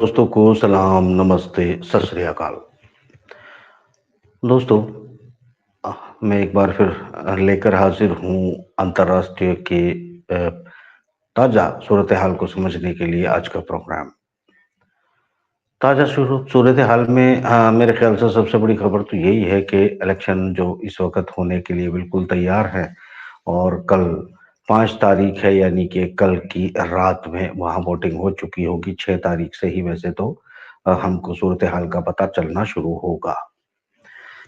दोस्तों को सलाम, नमस्ते, सत श्री अकाल। दोस्तों, मैं एक बार फिर लेकर हाजिर हूँ अंतर्राष्ट्रीय के अ, ताज़ा सूरत हाल को समझने के लिए आज का प्रोग्राम। ताज़ा सूरत हाल में मेरे ख्याल से सबसे बड़ी खबर तो यही है कि इलेक्शन जो इस वक्त होने के लिए बिल्कुल तैयार है और कल 5 तारीख है, यानी कि कल की रात में वहाँ वोटिंग हो चुकी होगी। 6 तारीख से ही वैसे तो हमको सूरत हाल का पता चलना शुरू होगा।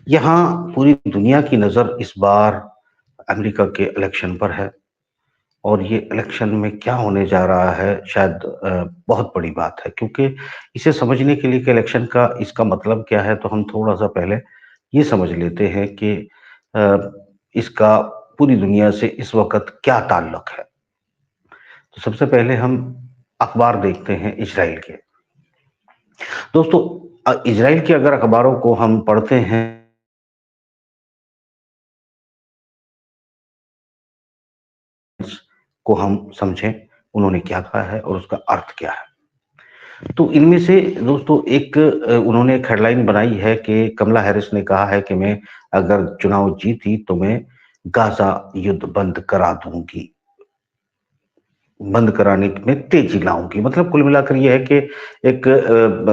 यहाँ पूरी दुनिया की नज़र इस बार अमेरिका के इलेक्शन पर है और ये इलेक्शन में क्या होने जा रहा है शायद बहुत बड़ी बात है, क्योंकि इसे समझने के लिए कि इलेक्शन का इसका मतलब क्या है, तो हम थोड़ा सा पहले ये समझ लेते हैं कि अ, इसका पूरी दुनिया से इस वक्त क्या ताल्लुक है। तो सबसे पहले हम अखबार देखते हैं इजराइल के। दोस्तों, इजराइल के अगर अखबारों को हम पढ़ते हैं को हम समझें उन्होंने क्या कहा है और उसका अर्थ क्या है। तो इनमें से दोस्तों एक उन्होंने एक हेडलाइन बनाई है कि कमला हैरिस ने कहा है कि मैं अगर चुनाव जीती तो मैं गाजा युद्ध बंद करा दूंगी, बंद कराने में तेजी लाऊंगी। मतलब कुल मिलाकर यह है कि एक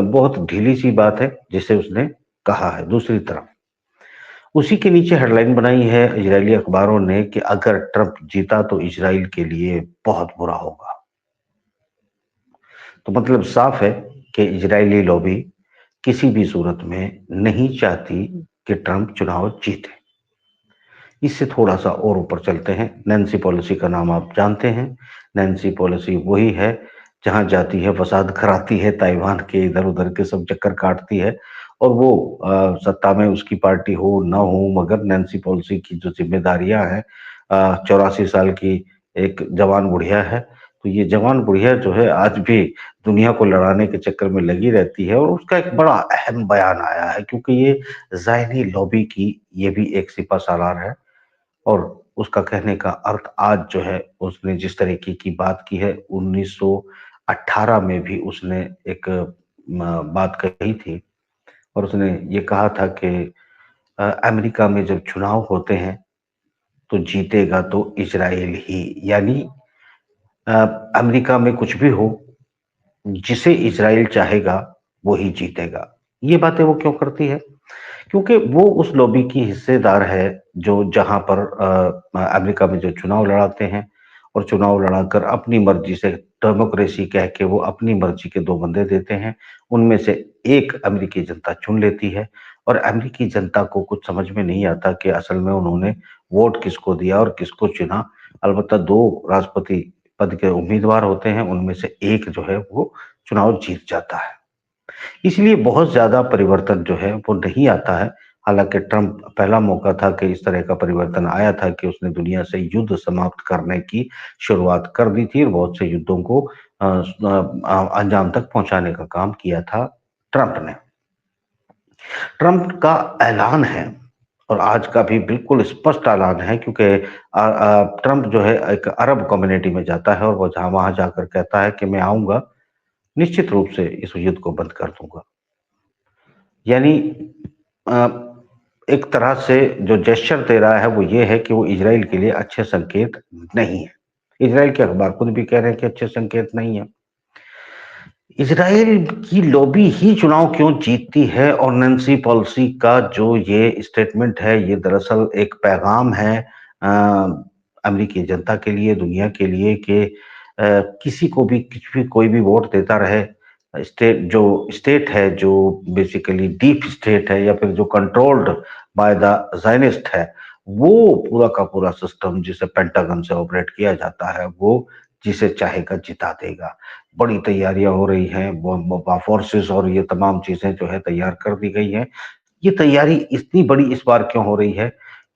बहुत ढीली सी बात है जिसे उसने कहा है। दूसरी तरफ उसी के नीचे हेडलाइन बनाई है इजरायली अखबारों ने कि अगर ट्रंप जीता तो इजराइल के लिए बहुत बुरा होगा। तो मतलब साफ है कि इजरायली लॉबी किसी भी सूरत में नहीं चाहती कि ट्रंप चुनाव जीते। इससे थोड़ा सा और ऊपर चलते हैं। नैन्सी पॉलिसी का नाम आप जानते हैं। नैन्सी पॉलिसी वही है, जहां जाती है फसाद कराती है, ताइवान के इधर उधर के सब चक्कर काटती है। और वो सत्ता में उसकी पार्टी हो ना हो, मगर नैन्सी पॉलिसी की जो जिम्मेदारियां हैं, 84 साल की एक जवान बुढ़िया है। तो ये जवान बुढ़िया जो है आज भी दुनिया को लड़ाने के चक्कर में लगी रहती है और उसका एक बड़ा अहम बयान आया है, क्योंकि ये ज़ायनी लॉबी की ये भी एक सिपा सालार है। और उसका कहने का अर्थ आज जो है, उसने जिस तरीके की बात की है, 1918 में भी उसने एक बात कही थी और उसने ये कहा था कि अमेरिका में जब चुनाव होते हैं तो जीतेगा तो इजराइल ही। यानी अ, अमेरिका में कुछ भी हो, जिसे इजराइल चाहेगा वो ही जीतेगा। ये बातें वो क्यों करती है? क्योंकि वो उस लॉबी की हिस्सेदार है जो जहां पर अमेरिका में जो चुनाव लड़ाते हैं और चुनाव लड़ाकर अपनी मर्जी से, डेमोक्रेसी कह के वो अपनी मर्जी के दो बंदे देते हैं। उनमें से एक अमेरिकी जनता चुन लेती है और अमेरिकी जनता को कुछ समझ में नहीं आता कि असल में उन्होंने वोट किसको दिया और किसको चुना। अलबत्ता दो राष्ट्रपति पद के उम्मीदवार होते हैं, उनमें से एक जो है वो चुनाव जीत जाता है। इसलिए बहुत ज़्यादा परिवर्तन जो है वो नहीं आता है। हालाँकि ट्रंप पहला मौका था कि इस तरह का परिवर्तन आया था कि उसने दुनिया से युद्ध समाप्त करने की शुरुआत कर दी थी और बहुत से युद्धों को अंजाम तक पहुँचाने का काम किया था ट्रंप ने। ट्रंप का ऐलान है और आज का भी बिल्कुल स्पष्ट ऐलान है, क्योंकि ट्रंप जो है एक अरब कम्युनिटी में जाता है और वो जहाँ वहाँ जाकर कहता है कि मैं आऊँगा, निश्चित रूप से इस युद्ध को बंद कर दूँगा। यानी अ, एक तरह से जो जेस्चर दे रहा है वो ये है कि वो इजराइल के लिए अच्छे संकेत नहीं है। इजराइल के अखबार खुद भी कह रहे हैं कि अच्छे संकेत नहीं है। इजराइल की लॉबी ही चुनाव क्यों जीतती है और नैन्सी पॉलिसी का जो ये स्टेटमेंट है, ये दरअसल एक पैगाम है अमेरिकी जनता के लिए, दुनिया के लिए कि किसी को भी कुछ भी कोई भी वोट देता रहे। स्टेट है जो बेसिकली डीप स्टेट है या फिर जो कंट्रोल्ड बाय द ज़ायनिस्ट है, वो पूरा का पूरा सिस्टम जिसे पेंटागन से ऑपरेट किया जाता है, वो जिसे चाहेगा जिता देगा। बड़ी तैयारियां हो रही हैं, फोर्सेस और ये तमाम चीजें जो है तैयार कर दी गई हैं। ये तैयारी इतनी बड़ी इस बार क्यों हो रही है?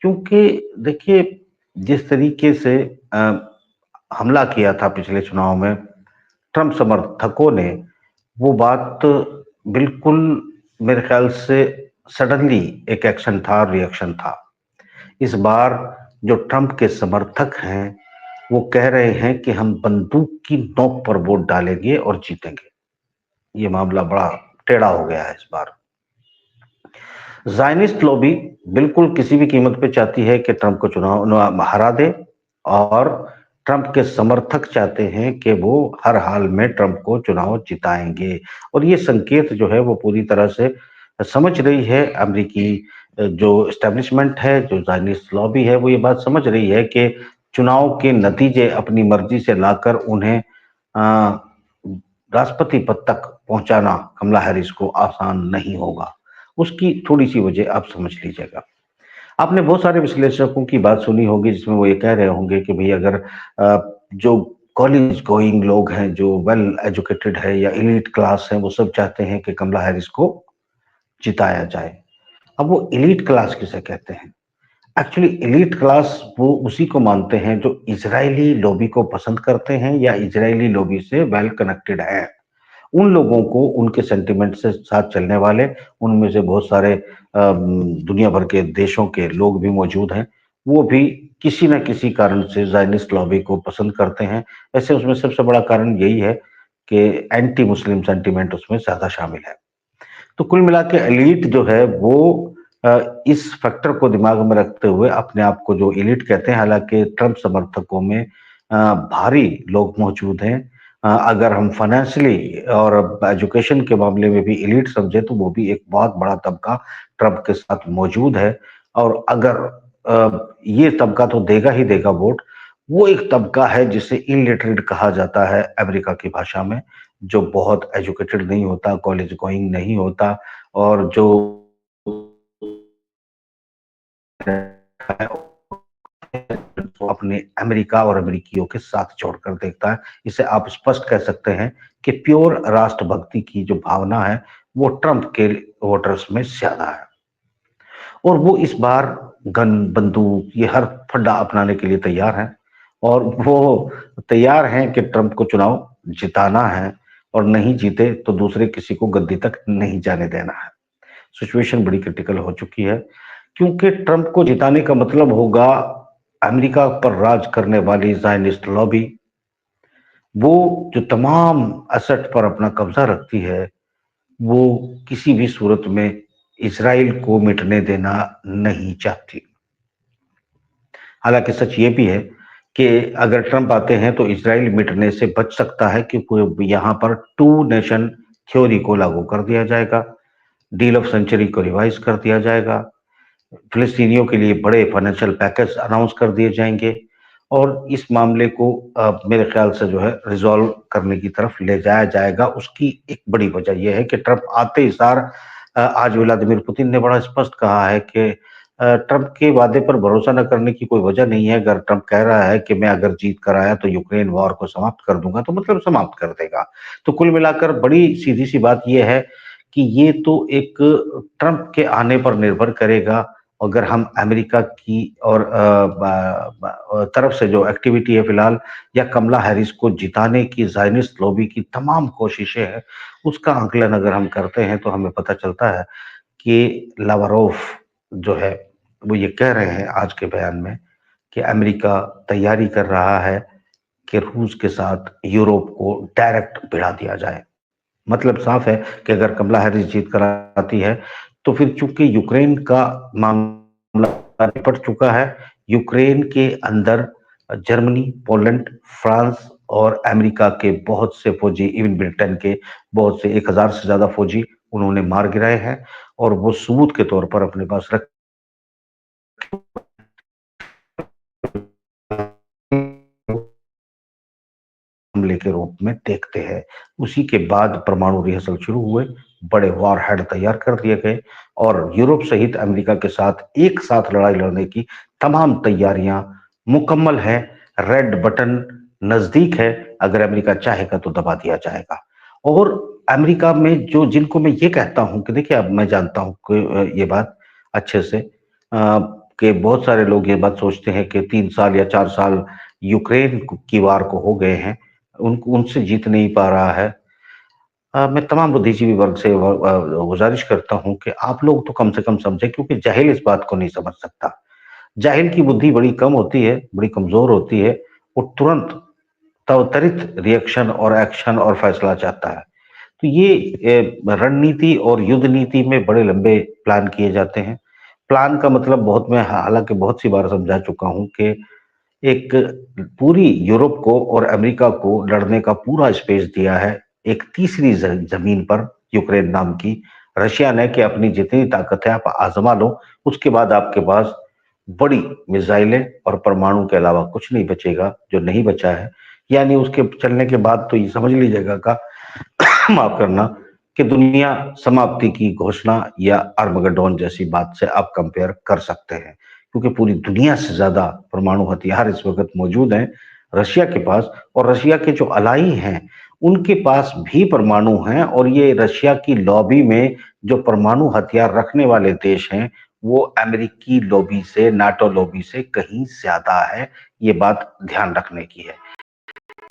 क्योंकि देखिए, जिस तरीके से अ, हमला किया था पिछले चुनाव में ट्रंप समर्थकों ने, वो बात बिल्कुल मेरे ख्याल से सडनली एक एक्शन था, रिएक्शन था। इस बार जो ट्रंप के समर्थक हैं, वो कह रहे हैं कि हम बंदूक की नोक पर वोट डालेंगे और जीतेंगे। ये मामला बड़ा टेढ़ा हो गया है इस बार। ज़ायनिस्ट लॉबी बिल्कुल किसी भी कीमत पे चाहती है कि ट्रंप को चुनाव हरा दे, और ट्रंप के समर्थक चाहते हैं कि वो हर हाल में ट्रंप को चुनाव जिताएंगे। और ये संकेत जो है वो पूरी तरह से समझ रही है अमेरिकी जो एस्टेब्लिशमेंट है, जो ज़ायनिस्ट लॉबी है, वो ये बात समझ रही है कि चुनाव के नतीजे अपनी मर्जी से लाकर उन्हें राष्ट्रपति पद तक पहुंचाना कमला हैरिस को आसान नहीं होगा। उसकी थोड़ी-सी वजह आप समझ लीजिएगा। आपने बहुत सारे विश्लेषकों की बात सुनी होगी जिसमें वो ये कह रहे होंगे कि भई अगर जो कॉलेज गोइंग लोग हैं, जो वेल एजुकेटेड है या एलीट क्लास है, वो सब चाहते हैं कि कमला हैरिस को जिताया जाए। अब वो एलीट क्लास किसे कहते हैं? एक्चुअली एलीट क्लास वो उसी को मानते हैं जो इज़राइली लॉबी को पसंद करते हैं या इज़राइली लॉबी से वेल कनेक्टेड हैं। उन लोगों को उनके सेंटिमेंट से साथ चलने वाले, उनमें से बहुत सारे दुनिया भर के देशों के लोग भी मौजूद हैं, वो भी किसी न किसी कारण से ज़ायनिस्ट लॉबी को पसंद करते हैं। वैसे उसमें सबसे बड़ा कारण यही है कि एंटी मुस्लिम सेंटिमेंट उसमें ज़्यादा शामिल है। तो कुल मिला के एलीट जो है वो इस फैक्टर को दिमाग में रखते हुए अपने आप को जो एलीट कहते हैं, हालांकि ट्रंप समर्थकों में भारी लोग मौजूद हैं। अगर हम फाइनेंशियली और एजुकेशन के मामले में भी एलीट समझे तो वो भी एक बहुत बड़ा तबका ट्रंप के साथ मौजूद है। और अगर ये तबका तो देगा ही देगा वोट, वो एक तबका है जिसे इलिटरेट कहा जाता है अमेरिका की भाषा में, जो बहुत एजुकेटेड नहीं होता, कॉलेज गोइंग नहीं होता, और जो वो अपने अमेरिका और अमेरिकियों के साथ जोड़कर देखता है। इसे आप स्पष्ट कह सकते हैं कि प्योर राष्ट्रभक्ति की जो भावना है, वो ट्रंप के वोटर्स में ज़्यादा है। और वो इस बार गन, बंदूक, ये हर फंडा अपनाने के लिए तैयार हैं, और वो तैयार हैं कि ट्रंप को चुनाव जिताना है, और नहीं जीते तो दूसरे किसी को गद्दी तक नहीं जाने देना है। सिचुएशन बड़ी क्रिटिकल हो चुकी है, क्योंकि ट्रंप को जिताने का मतलब होगा अमेरिका पर राज करने वाली ज़ायनिस्ट लॉबी, वो जो तमाम एसेट पर अपना कब्जा रखती है, वो किसी भी सूरत में इज़राइल को मिटने देना नहीं चाहती। हालांकि सच ये भी है कि अगर ट्रंप आते हैं तो इज़राइल मिटने से बच सकता है, क्योंकि यहाँ पर टू नेशन थ्योरी को लागू कर दिया जाएगा, डील ऑफ सेंचुरी को रिवाइज कर दिया जाएगा, फिलिस्तीनियों के लिए बड़े फाइनेंशियल पैकेज अनाउंस कर दिए जाएंगे, और इस मामले को मेरे ख्याल से जो है रिजॉल्व करने की तरफ ले जाया जाएगा। उसकी एक बड़ी वजह यह है कि ट्रंप आते ही सार आज व्लादिमीर पुतिन ने बड़ा स्पष्ट कहा है कि ट्रंप के वादे पर भरोसा न करने की कोई वजह नहीं है। अगर ट्रंप कह रहा है कि मैं अगर जीत कर आया तो यूक्रेन वॉर को समाप्त कर दूंगा, तो मतलब समाप्त कर देगा। तो कुल मिलाकर बड़ी सीधी सी बात यह है कि ये तो एक ट्रंप के आने पर निर्भर करेगा। अगर हम अमेरिका की और तरफ से जो एक्टिविटी है फिलहाल, या कमला हैरिस को जिताने की ज़ायनिस्ट लॉबी की तमाम कोशिशें हैं, उसका आकलन अगर हम करते हैं तो हमें पता चलता है कि लावारोव जो है वो ये कह रहे हैं आज के बयान में कि अमेरिका तैयारी कर रहा है कि रूस के साथ यूरोप को डायरेक्ट भिड़ा दिया जाए। मतलब साफ है कि अगर कमला हैरिस जीत कर आती है तो फिर चूंकि यूक्रेन का मामला निपट चुका है, यूक्रेन के अंदर जर्मनी, पोलैंड, फ्रांस और अमेरिका के बहुत से फौजी, इवन ब्रिटेन के बहुत से 1000 से ज्यादा फौजी उन्होंने मार गिराए हैं, और वो सबूत के तौर पर अपने पास रख हमले के रूप में देखते हैं। उसी के बाद परमाणु रिहर्सल शुरू हुए, बड़े वॉर हेड तैयार कर दिए गए, और यूरोप सहित अमेरिका के साथ एक साथ लड़ाई लड़ने की तमाम तैयारियां मुकम्मल है। रेड बटन नजदीक है, अगर अमेरिका चाहेगा तो दबा दिया जाएगा। और अमेरिका में जो जिनको मैं ये कहता हूं कि देखिए, अब मैं जानता हूं कि ये बात अच्छे से कि बहुत सारे लोग ये बात सोचते हैं कि 3 साल या 4 साल यूक्रेन की वार को हो गए हैं, उनसे जीत नहीं पा रहा है। मैं तमाम बुद्धिजीवी वर्ग से गुजारिश करता हूं कि आप लोग तो कम से कम समझें, क्योंकि जाहिल इस बात को नहीं समझ सकता। जाहिल की बुद्धि बड़ी कम होती है, बड़ी कमजोर होती है। वो तुरंत त्वरित रिएक्शन और एक्शन और फैसला चाहता है। तो ये रणनीति और युद्ध नीति में बड़े लंबे प्लान किए जाते हैं। प्लान का मतलब बहुत मैं हालांकि बहुत सी बार समझा चुका हूं कि एक पूरी यूरोप को और अमेरिका को लड़ने का पूरा स्पेस दिया है एक तीसरी जमीन पर, यूक्रेन नाम की, रशिया ने, कि अपनी जितनी ताकत है आप आजमा लो, उसके बाद आपके पास बड़ी मिसाइलें और परमाणु के अलावा कुछ नहीं बचेगा, जो नहीं बचा है। यानी उसके चलने के बाद तो ये समझ लीजिएगा का माफ करना, कि दुनिया समाप्ति की घोषणा या आर्मगेडोन जैसी बात से आप कंपेयर कर सकते हैं, क्योंकि पूरी दुनिया से ज्यादा परमाणु हथियार इस वक्त मौजूद हैं रशिया के पास, और रशिया के जो अलाई हैं उनके पास भी परमाणु हैं, और ये रशिया की लॉबी में जो परमाणु हथियार रखने वाले देश हैं वो अमेरिकी लॉबी से, नाटो लॉबी से कहीं ज्यादा है। ये बात ध्यान रखने की है।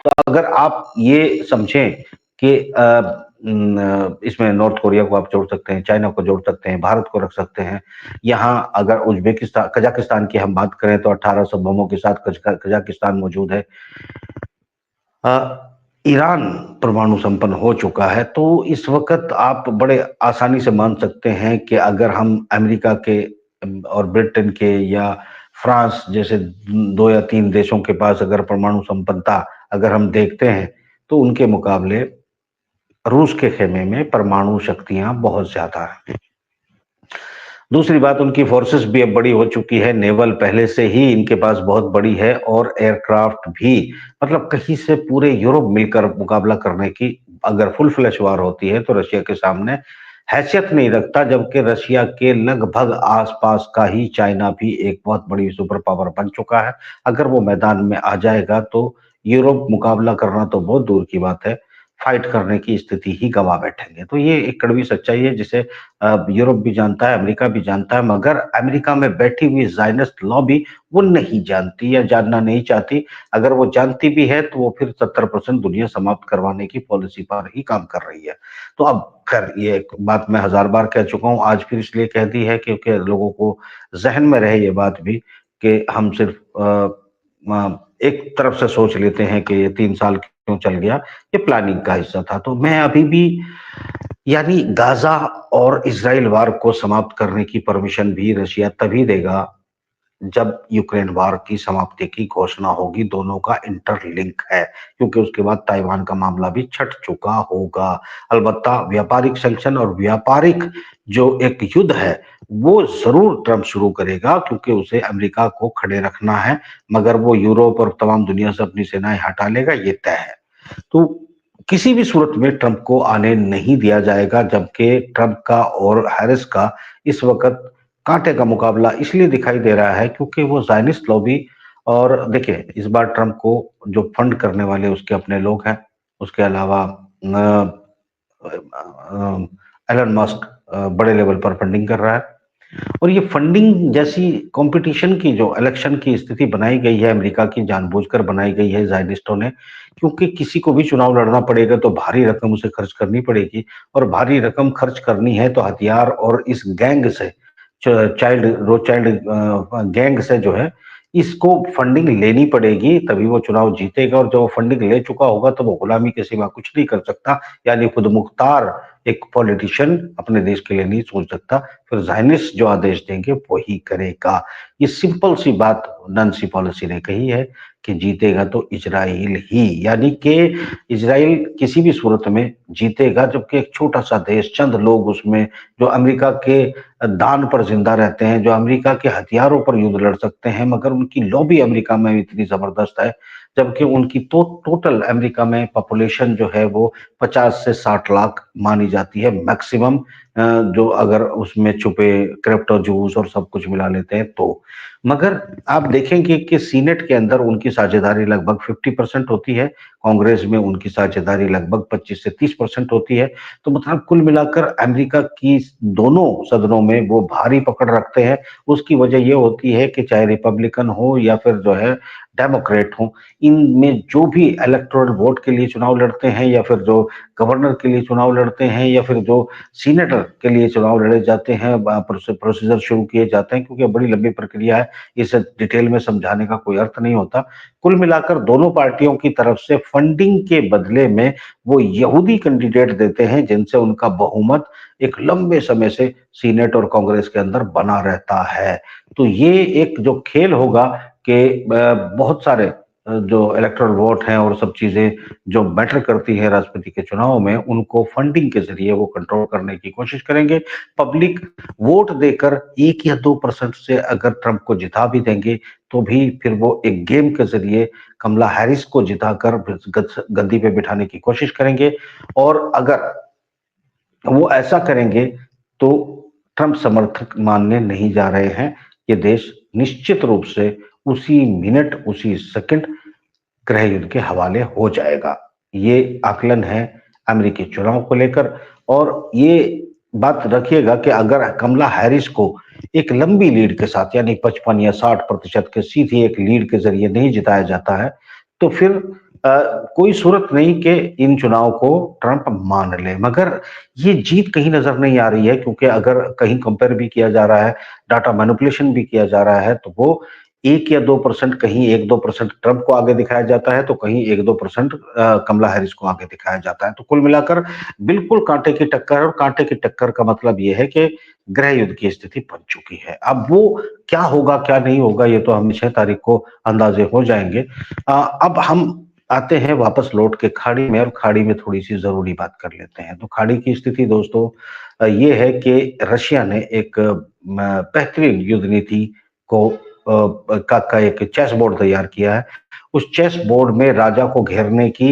तो अगर आप ये समझें कि इसमें नॉर्थ कोरिया को आप जोड़ सकते हैं, चाइना को जोड़ सकते हैं, भारत को रख सकते हैं। यहाँ अगर उज्बेकिस्तान, कजाकिस्तान की हम बात करें तो 1800 बमों के साथ कजाकिस्तान मौजूद है। ईरान परमाणु संपन्न हो चुका है। तो इस वक्त आप बड़े आसानी से मान सकते हैं कि अगर हम अमेरिका के और ब्रिटेन के या फ्रांस जैसे 2 या 3 देशों के पास अगर परमाणु संपन्नता अगर हम देखते हैं, तो उनके मुकाबले रूस के खेमे में परमाणु शक्तियां बहुत ज्यादा हैं। दूसरी बात, उनकी फोर्सेस भी अब बड़ी हो चुकी है, नेवल पहले से ही इनके पास बहुत बड़ी है, और एयरक्राफ्ट भी, मतलब कहीं से पूरे यूरोप मिलकर मुकाबला करने की अगर फुल फ्लैश वार होती है तो रशिया के सामने हैसियत नहीं रखता। जबकि रशिया के लगभग आसपास का ही चाइना भी एक बहुत बड़ी सुपर पावर बन चुका है। अगर वो मैदान में आ जाएगा तो यूरोप मुकाबला करना तो बहुत दूर की बात है, फाइट करने की स्थिति ही गवा बैठेंगे। तो ये एक कड़वी सच्चाई है जिसे यूरोप भी जानता है, अमेरिका भी जानता है, मगर अमेरिका में बैठी हुई ज़ायनिस्ट लॉबी वो नहीं जानती या जानना नहीं चाहती। अगर वो जानती भी है तो वो फिर 70% दुनिया समाप्त करवाने की पॉलिसी पर ही काम कर रही है। तो अब खैर ये एक बात मैं 1000 बार कह चुका हूँ, आज फिर इसलिए कह दी है क्योंकि लोगों को ज़हन में रहे ये बात भी, कि हम सिर्फ एक तरफ से सोच लेते हैं कि ये 3 साल क्यों चल गया, ये प्लानिंग का हिस्सा था। तो मैं अभी भी, यानी गाजा और इजराइल वार को समाप्त करने की परमिशन भी रशिया तभी देगा जब यूक्रेन वार की समाप्ति की घोषणा होगी। दोनों का इंटरलिंक है, क्योंकि उसके बाद ताइवान का मामला भी छट चुका होगा। अलबत्ता व्यापारिक सैंक्शन और व्यापारिक जो एक युद्ध है वो जरूर ट्रंप शुरू करेगा, क्योंकि उसे अमेरिका को खड़े रखना है, मगर वो यूरोप और तमाम दुनिया से अपनी सेनाएं हटा लेगा, ये तय है। तो किसी भी सूरत में ट्रंप को आने नहीं दिया जाएगा, जबकि ट्रंप का और हैरिस का इस वक्त कांटे का मुकाबला इसलिए दिखाई दे रहा है क्योंकि वो ज़ायनिस्ट लॉबी, और देखिए इस बार ट्रंप को जो फंड करने वाले उसके अपने लोग हैं, उसके अलावा एलन मस्क बड़े लेवल पर फंडिंग कर रहा है। और ये फंडिंग जैसी कंपटीशन की जो इलेक्शन की स्थिति बनाई गई है, अमेरिका की जानबूझकर बनाई गई है जायनिस्टों ने, क्योंकि किसी को भी चुनाव लड़ना पड़ेगा तो भारी रकम उसे खर्च करनी पड़ेगी, और भारी रकम खर्च करनी है तो हथियार और इस गैंग से, चाइल्ड रोचाइल्ड गैंग से जो है, इसको फंडिंग लेनी पड़ेगी, तभी वो चुनाव जीतेगा। और जब वो फंडिंग ले चुका होगा तो वो गुलामी के सिवा कुछ नहीं कर सकता, यानी खुद मुख्तार एक पॉलिटिशियन अपने देश के लिए नहीं सोच सकता, फिर ज़ायनिस्ट जो आदेश देंगे वही करेगा। ये सिंपल सी बात नैन्सी पॉलिसी ने कही है कि जीतेगा तो इजराइल ही, यानी कि इजराइल किसी भी सूरत में जीतेगा, जबकि एक छोटा सा देश, चंद लोग उसमें जो अमेरिका के दान पर जिंदा रहते हैं, जो अमेरिका के हथियारों पर युद्ध लड़ सकते हैं, मगर उनकी लॉबी अमेरिका में इतनी जबरदस्त है, जबकि उनकी तो टोटल अमेरिका में पॉपुलेशन जो है वो 50 से 60 लाख मानी जाती है मैक्सिमम, जो अगर उसमें छुपे क्रिप्टो जूस और सब कुछ मिला लेते हैं तो। मगर आप देखेंगे कि सीनेट के अंदर उनकी साझेदारी लगभग 50% होती है, कांग्रेस में उनकी साझेदारी लगभग 25 से 30% होती है। तो मतलब कुल मिलाकर अमेरिका की दोनों सदनों में वो भारी पकड़ रखते हैं। उसकी वजह ये होती है कि चाहे रिपब्लिकन हो या फिर जो है डेमोक्रेट हों, इनमें जो भी इलेक्टोरल वोट के लिए चुनाव लड़ते हैं या फिर जो गवर्नर के लिए चुनाव लड़ते हैं या फिर जो सीनेटर के लिए चुनाव लड़े जाते हैं, प्रोसीजर शुरू किए जाते हैं, क्योंकि बड़ी लंबी प्रक्रिया है, इसे डिटेल में समझाने का कोई अर्थ नहीं होता। कुल मिलाकर दोनों पार्टियों की तरफ से फंडिंग के बदले में वो यहूदी कैंडिडेट देते हैं जिनसे उनका बहुमत एक लंबे समय से सीनेट और कांग्रेस के अंदर बना रहता है। तो ये एक जो खेल होगा कि बहुत सारे जो इलेक्टोरल वोट हैं और सब चीजें जो मैटर करती है राष्ट्रपति के चुनाव में, उनको फंडिंग के जरिए वो कंट्रोल करने की कोशिश करेंगे। पब्लिक वोट देकर 1 या 2% से अगर ट्रंप को जिता भी देंगे तो भी फिर वो एक गेम के जरिए कमला हैरिस को जिताकर गद्दी पे बिठाने की कोशिश करेंगे। और अगर वो ऐसा करेंगे तो ट्रंप समर्थक मानने नहीं जा रहे हैं। ये देश निश्चित रूप से उसी मिनट उसी सेकंड गृह युद्ध के हवाले हो जाएगा। ये आकलन है अमेरिकी चुनाव को लेकर। और ये बात रखिएगा कि अगर कमला हैरिस को एक लंबी लीड के साथ यानी 55 या 60% के सीधी एक लीड के जरिए नहीं जिताया जाता है तो फिर कोई सूरत नहीं कि इन चुनाव को ट्रंप मान ले। मगर ये जीत कहीं नजर नहीं आ रही है, क्योंकि अगर कहीं कंपेयर भी किया जा रहा है, डाटा मैनिपुलेशन भी किया जा रहा है, तो वो 1 या 2%, कहीं 1-2% ट्रंप को आगे दिखाया जाता है तो कहीं 1-2% कमला हैरिस को आगे दिखाया जाता है। तो कुल मिलाकर बिल्कुल कांटे की टक्कर है। और कांटे की टक्कर का मतलब ये है कि गृह युद्ध की स्थिति बन चुकी है। अब वो क्या होगा क्या नहीं होगा ये तो हम 6 तारीख को अंदाजे हो जाएंगे। अब हम आते हैं वापस लौट के खाड़ी में, और खाड़ी में थोड़ी सी जरूरी बात कर लेते हैं। तो खाड़ी की स्थिति दोस्तों ये है कि रशिया ने एक बेहतरीन युद्ध नीति को का एक चेस बोर्ड तैयार किया है। उस चेस बोर्ड में राजा को घेरने की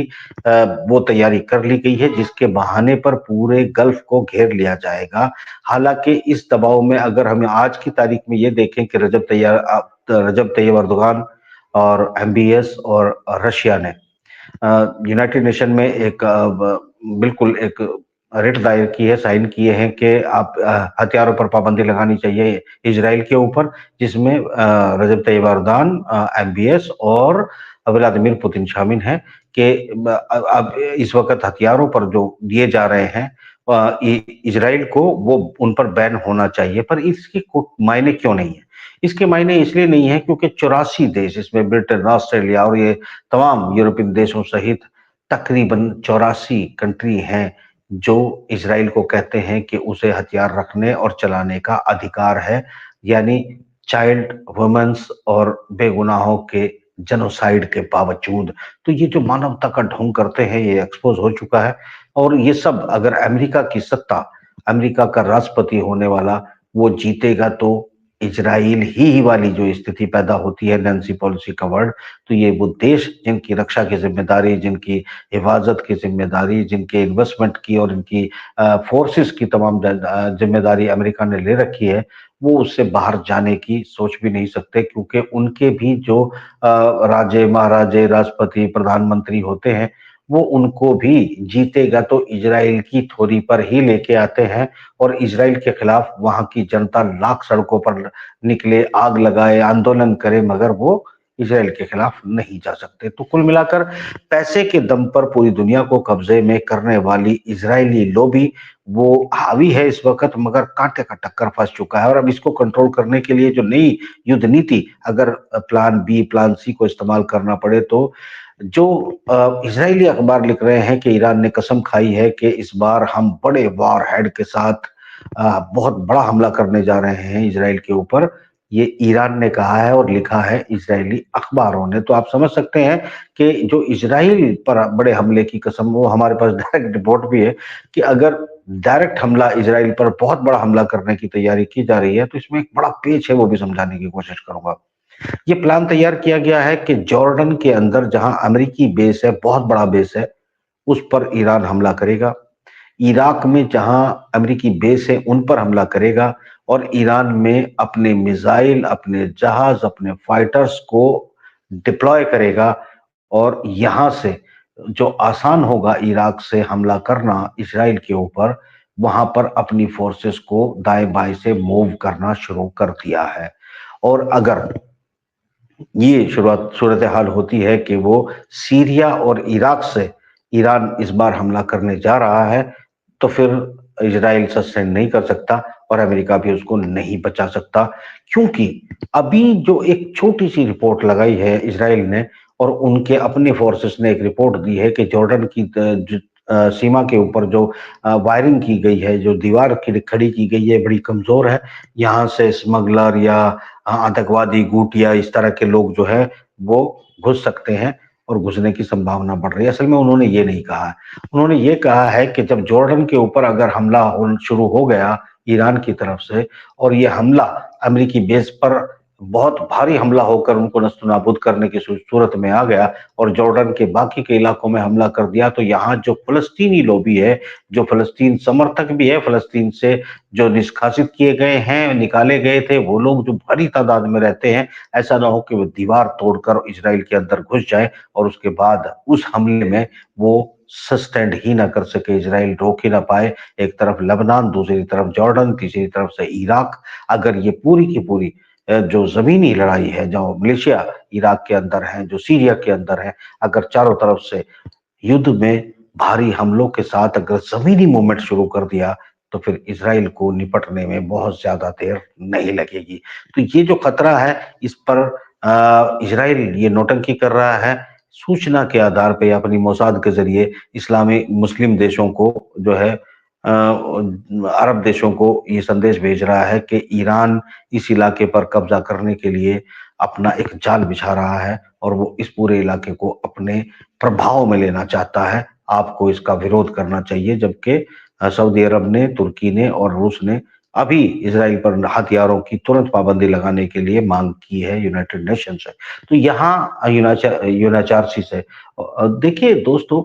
वो तैयारी कर ली गई है, जिसके बहाने पर पूरे गल्फ को घेर लिया जाएगा। हालांकि इस दबाव में अगर हम आज की तारीख में ये देखें कि रजब तैयब अर्दोगान और एमबीएस और रशिया ने यूनाइटेड नेशन में एक बिल्कुल एक रिट दायर की है, साइन किए हैं कि आप हथियारों पर पाबंदी लगानी चाहिए इजराइल के ऊपर, जिसमें रजब तैयब अर्दोगान, एमबीएस और व्लादिमीर पुतिन शामिल हैं कि अब इस वक्त हथियारों पर जो दिए जा रहे हैं इजराइल को, वो उन पर बैन होना चाहिए। पर इसके मायने क्यों नहीं है? इसके मायने इसलिए नहीं है क्योंकि 84 देश, इसमें ब्रिटेन, ऑस्ट्रेलिया और ये तमाम यूरोपियन देशों सहित तकरीबन 84 कंट्री हैं जो इजराइल को कहते हैं कि उसे हथियार रखने और चलाने का अधिकार है। यानी चाइल्ड, वुमेन्स और बेगुनाहों के जेनोसाइड के बावजूद। तो ये जो मानवता का ढोंग करते हैं ये एक्सपोज हो चुका है। और ये सब अगर अमेरिका की सत्ता, अमेरिका का राष्ट्रपति होने वाला वो जीतेगा तो इजराइल ही वाली जो स्थिति पैदा होती है, नैन्सी पॉलिसी का वर्ड, तो ये वो देश जिनकी रक्षा की जिम्मेदारी, जिनकी हिफाजत की जिम्मेदारी, जिनके इन्वेस्टमेंट की और इनकी फोर्सेस की तमाम जिम्मेदारी अमेरिका ने ले रखी है, वो उससे बाहर जाने की सोच भी नहीं सकते, क्योंकि उनके भी जो राजे, महाराजे, राष्ट्रपति, प्रधानमंत्री होते हैं, वो उनको भी जीतेगा तो इजराइल की थोड़ी पर ही लेके आते हैं। और इजराइल के खिलाफ वहां की जनता लाख सड़कों पर निकले, आग लगाए, आंदोलन करे, मगर वो इजराइल के खिलाफ नहीं जा सकते। तो कुल मिलाकर पैसे के दम पर पूरी दुनिया को कब्जे में करने वाली इजरायली लॉबी वो हावी है इस वक्त, मगर कांटे का टक्कर फंस चुका है। और अब इसको कंट्रोल करने के लिए जो नई युद्ध नीति, अगर प्लान बी, प्लान सी को इस्तेमाल करना पड़े, तो जो इजरायली अखबार लिख रहे हैं कि ईरान ने कसम खाई है कि इस बार हम बड़े वार हेड के साथ बहुत बड़ा हमला करने जा रहे हैं इजराइल के ऊपर। ये ईरान ने कहा है और लिखा है इजरायली अखबारों ने। तो आप समझ सकते हैं कि जो इजराइल पर बड़े हमले की कसम, वो हमारे पास डायरेक्ट रिपोर्ट भी है कि अगर डायरेक्ट हमला इजराइल पर, बहुत बड़ा हमला करने की तैयारी की जा रही है, तो इसमें एक बड़ा पेच है, वो भी समझाने की कोशिश करूंगा। ये प्लान तैयार किया गया है कि जॉर्डन के अंदर जहां अमेरिकी बेस है, बहुत बड़ा बेस है, उस पर ईरान हमला करेगा। इराक में जहां अमेरिकी बेस है उन पर हमला करेगा। और ईरान में अपने मिसाइल, अपने जहाज, अपने फाइटर्स को डिप्लॉय करेगा। और यहां से जो आसान होगा इराक से हमला करना इजराइल के ऊपर, वहां पर अपनी फोर्सेस को दाएं बाएं से मूव करना शुरू कर दिया है। और अगर ये शुरुआत सूरत हाल होती है कि वो सीरिया और इराक से ईरान इस बार हमला करने जा रहा है, तो फिर इजराइल सस्टेन नहीं कर सकता और अमेरिका भी उसको नहीं बचा सकता, क्योंकि अभी जो एक छोटी सी रिपोर्ट लगाई है इजराइल ने और उनके अपने फोर्सेस ने एक रिपोर्ट दी है कि जॉर्डन की सीमा के ऊपर जो वायरिंग की गई है, जो दीवार की खड़ी की गई है, बड़ी कमजोर है। यहाँ से स्मगलर या आतंकवादी गुट या इस तरह के लोग जो है वो घुस सकते हैं और घुसने की संभावना बढ़ रही है। असल में उन्होंने ये नहीं कहा है, उन्होंने ये कहा है कि जब जॉर्डन के ऊपर अगर हमला शुरू हो गया ईरान की तरफ से और ये हमला अमेरिकी बेस पर बहुत भारी हमला होकर उनको नस्तनाबूद करने की सूरत में आ गया और जॉर्डन के बाकी के इलाकों में हमला कर दिया, तो यहाँ जो फलस्तीनी लॉबी है, जो फलस्तीन समर्थक भी है, फलस्तीन से जो निष्कासित किए गए हैं, निकाले गए थे, वो लोग जो भारी तादाद में रहते हैं, ऐसा ना हो कि वो दीवार तोड़कर इजराइल के अंदर घुस जाए और उसके बाद उस हमले में वो सस्टेंड ही ना कर सके, इजराइल रोक ही ना पाए। एक तरफ लेबनान, दूसरी तरफ जॉर्डन, तीसरी तरफ से इराक। अगर ये पूरी की पूरी जो जमीनी लड़ाई है, जो मिलिशिया इराक के अंदर है, जो सीरिया के अंदर है, अगर चारों तरफ से युद्ध में भारी हमलों के साथ अगर जमीनी मूवमेंट शुरू कर दिया, तो फिर इजराइल को निपटने में बहुत ज्यादा देर नहीं लगेगी। तो ये जो खतरा है, इस पर इजराइल ये नौटंकी कर रहा है, सूचना के आधार पे अपनी मोसाद के जरिए इस्लामी मुस्लिम देशों को जो है अरब देशों को ये संदेश भेज रहा है कि ईरान इस इलाके पर कब्जा करने के लिए अपना एक जाल बिछा रहा है और वो इस पूरे इलाके को अपने प्रभाव में लेना चाहता है। आपको इसका विरोध करना चाहिए, जबकि सऊदी अरब ने, तुर्की ने और रूस ने अभी इसराइल पर हथियारों की तुरंत पाबंदी लगाने के लिए मांग की है यूनाइटेड नेशन से। तो यहाँ यूएनएचआरसी से देखिए दोस्तों,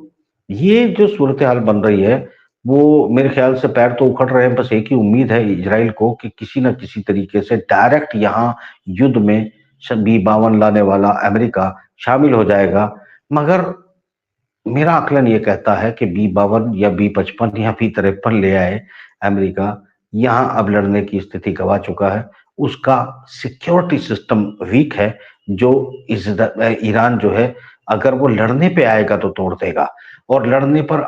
ये जो सूरत हाल बन रही है, वो मेरे ख्याल से पैर तो उखड़ रहे हैं। बस एक ही उम्मीद है इजराइल को कि किसी न किसी तरीके से डायरेक्ट यहाँ युद्ध में B-52 लाने वाला अमेरिका शामिल हो जाएगा। मगर मेरा आकलन ये कहता है कि B-52 या B-55 या B-53 ले आए अमेरिका, यहाँ अब लड़ने की स्थिति गवा चुका है। उसका सिक्योरिटी सिस्टम वीक है, जो ईरान जो है अगर वो लड़ने पे आएगा तो तोड़ देगा और लड़ने पर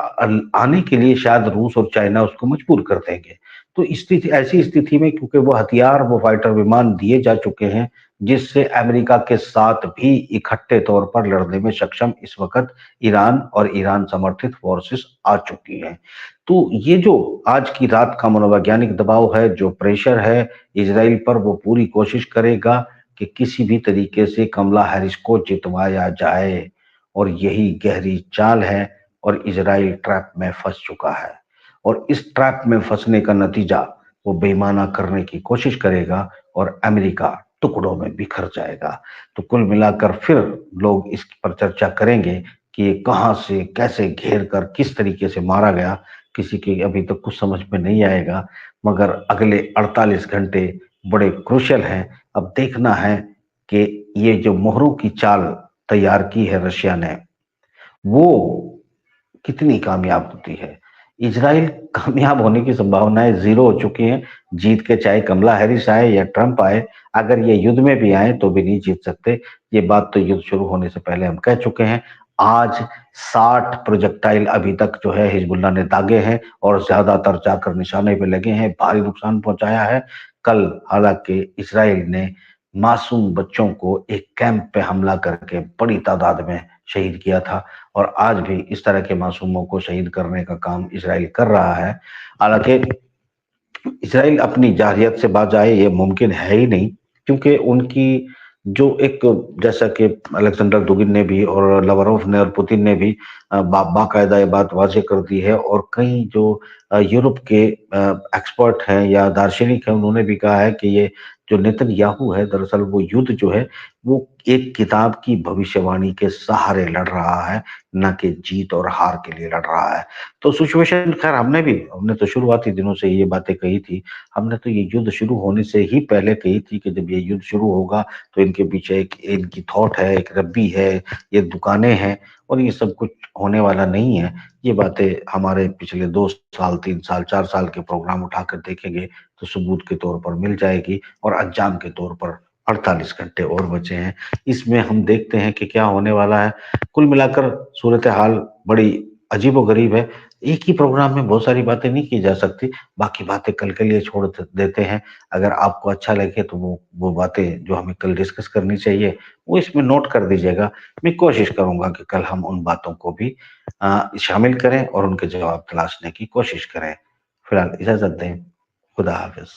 आने के लिए शायद रूस और चाइना उसको मजबूर कर देंगे। तो स्थिति ऐसी स्थिति में, क्योंकि वो हथियार, वो फाइटर विमान दिए जा चुके हैं, जिससे अमेरिका के साथ भी इकट्ठे तौर पर लड़ने में सक्षम इस वक्त ईरान और ईरान समर्थित फोर्सेस आ चुकी हैं। तो ये जो आज की रात का मनोवैज्ञानिक दबाव है, जो प्रेशर है इजराइल पर, वो पूरी कोशिश करेगा कि किसी भी तरीके से कमला हैरिस को जितवाया जाए और यही गहरी चाल है और इजराइल ट्रैप में फंस चुका है और इस ट्रैप में फंसने का नतीजा वो बेईमाना करने की कोशिश करेगा और अमेरिका टुकड़ों में बिखर जाएगा। तो कुल मिलाकर फिर लोग इस पर चर्चा करेंगे कि ये कहाँ से कैसे घेर कर किस तरीके से मारा गया, किसी के अभी तक कुछ समझ में नहीं आएगा। मगर अगले 48 घंटे बड़े क्रूशियल हैं। अब देखना है कि ये जो मोहरों की चाल तैयार की है रशिया ने, वो कितनी कामयाब होती है। इजराइल कामयाब होने की संभावनाएं जीरो हो चुकी हैं। जीत के चाहे कमला हैरिस आए या ट्रंप आए, अगर ये युद्ध में भी आए तो भी नहीं जीत सकते। ये बात तो युद्ध शुरू होने से पहले हम कह चुके हैं। आज 60 प्रोजेक्टाइल अभी तक जो है हिजबुल्लाह ने दागे हैं और ज्यादातर जाकर निशाने पे लगे हैं, भारी नुकसान पहुंचाया है। कल हालांकि इसराइल ने मासूम बच्चों को एक कैंप पे हमला करके बड़ी तादाद में शहीद किया था और आज भी इस तरह के मासूमों को शहीद करने का काम इसराइल कर रहा है। हालांकि इसराइल अपनी जारहियत से बाज आए ये मुमकिन है ही नहीं, क्योंकि उनकी जो एक, जैसा कि अलेक्जेंडर दुगिन ने भी और लवरोव ने और पुतिन ने भी बाकायदा ये बात वाजे कर दी है और कई जो यूरोप के एक्सपर्ट हैं या दार्शनिक हैं, उन्होंने भी कहा है कि ये जो नेतन्याहू है, दरअसल वो युद्ध जो है वो एक किताब की भविष्यवाणी के सहारे लड़ रहा है, न कि जीत और हार के लिए लड़ रहा है। तो सिचुएशन, खैर हमने तो शुरुआती दिनों से ये बातें कही थी। हमने तो ये युद्ध शुरू होने से ही पहले कही थी कि जब ये युद्ध शुरू होगा तो इनके पीछे एक इनकी थॉट है, एक रब्बी है, ये दुकानें हैं और ये सब कुछ होने वाला नहीं है। ये बातें हमारे पिछले 2 साल, 3 साल, 4 साल के प्रोग्राम उठाकर देखेंगे तो सबूत के तौर पर मिल जाएगी और अंजाम के तौर पर 48 घंटे और बचे हैं। इसमें हम देखते हैं कि क्या होने वाला है। कुल मिलाकर सूरत हाल बड़ी अजीबो-गरीब है। एक ही प्रोग्राम में बहुत सारी बातें नहीं की जा सकती, बाकी बातें कल के लिए छोड़ द देते हैं। अगर आपको अच्छा लगे तो वो बातें जो हमें कल डिस्कस करनी चाहिए, वो इसमें नोट कर दीजिएगा। मैं कोशिश करूँगा कि कल हम उन बातों को भी शामिल करें और उनके जवाब तलाशने की कोशिश करें। फिलहाल इजाज़त दें। खुदा हाफ़िज़।